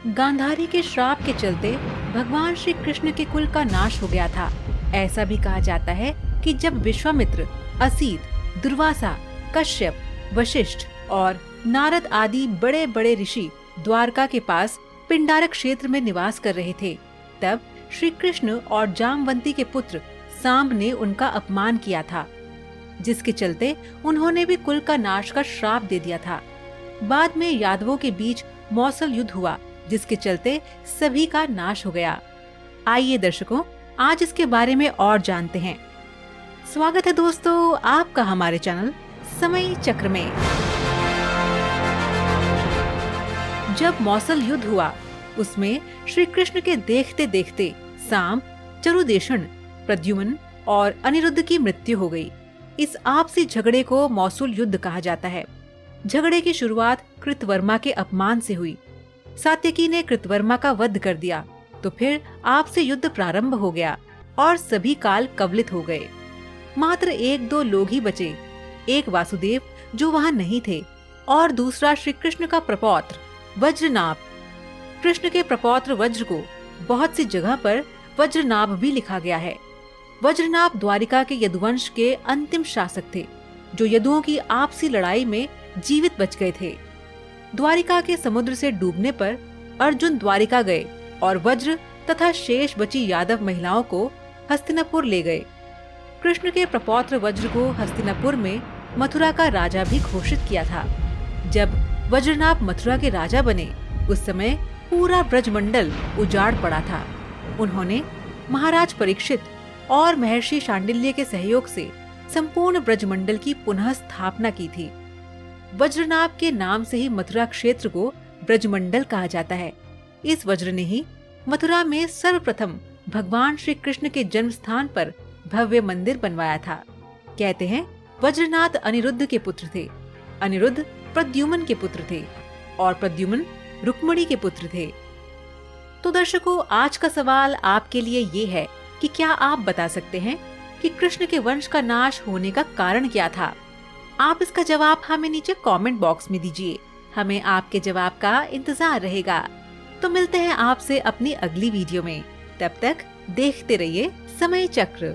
गांधारी के श्राप के चलते भगवान श्री कृष्ण के कुल का नाश हो गया था। ऐसा भी कहा जाता है कि जब विश्वामित्र, असित, दुर्वासा, कश्यप, वशिष्ठ और नारद आदि बड़े बड़े ऋषि द्वारका के पास पिंडारक क्षेत्र में निवास कर रहे थे, तब श्री कृष्ण और जामवंती के पुत्र सांब ने उनका अपमान किया था, जिसके चलते उन्होंने भी कुल का नाश का श्राप दे दिया था। बाद में यादवों के बीच मौसल युद्ध हुआ, जिसके चलते सभी का नाश हो गया। आइए दर्शकों, आज इसके बारे में और जानते हैं। स्वागत है दोस्तों आपका हमारे चैनल समय चक्र में। जब मौसल युद्ध हुआ, उसमें श्री कृष्ण के देखते देखते सांब, चरुदेषण, प्रद्युम्न और अनिरुद्ध की मृत्यु हो गई। इस आपसी झगड़े को मौसूल युद्ध कहा जाता है। झगड़े की शुरुआत कृतवर्मा के अपमान से हुई। सात्यकी ने कृतवर्मा का वध कर दिया, तो फिर आपसी युद्ध प्रारंभ हो गया और सभी काल कवलित हो गए। मात्र एक दो लोग ही बचे, एक वासुदेव जो वहाँ नहीं थे और दूसरा श्री कृष्ण का प्रपौत्र वज्रनाभ। कृष्ण के प्रपौत्र वज्र को बहुत सी जगह पर वज्रनाभ भी लिखा गया है। वज्रनाभ द्वारिका के यदुवंश के अंतिम शासक थे, जो यदुओं की आपसी लड़ाई में जीवित बच गए थे। द्वारिका के समुद्र से डूबने पर अर्जुन द्वारिका गए और वज्र तथा शेष बची यादव महिलाओं को हस्तिनापुर ले गए। कृष्ण के प्रपौत्र वज्र को हस्तिनापुर में मथुरा का राजा भी घोषित किया था। जब वज्रनाभ मथुरा के राजा बने, उस समय पूरा ब्रजमंडल उजाड़ पड़ा था। उन्होंने महाराज परीक्षित और महर्षि शांडिल्य के सहयोग से संपूर्ण ब्रजमंडल की पुनः स्थापना की थी। वज्रनाभ के नाम से ही मथुरा क्षेत्र को ब्रजमंडल कहा जाता है। इस वज्र ने ही मथुरा में सर्वप्रथम भगवान श्री कृष्ण के जन्म स्थान पर भव्य मंदिर बनवाया था। कहते हैं वज्रनाथ अनिरुद्ध के पुत्र थे, अनिरुद्ध प्रद्युम्न के पुत्र थे और प्रद्युम्न रुक्मिणी के पुत्र थे। तो दर्शकों, आज का सवाल आपके लिए ये है कि क्या आप बता सकते हैं कि कृष्ण के वंश का नाश होने का कारण क्या था? आप इसका जवाब हमें नीचे कमेंट बॉक्स में दीजिए। हमें आपके जवाब का इंतजार रहेगा। तो मिलते हैं आपसे अपनी अगली वीडियो में। तब तक देखते रहिए समय चक्र।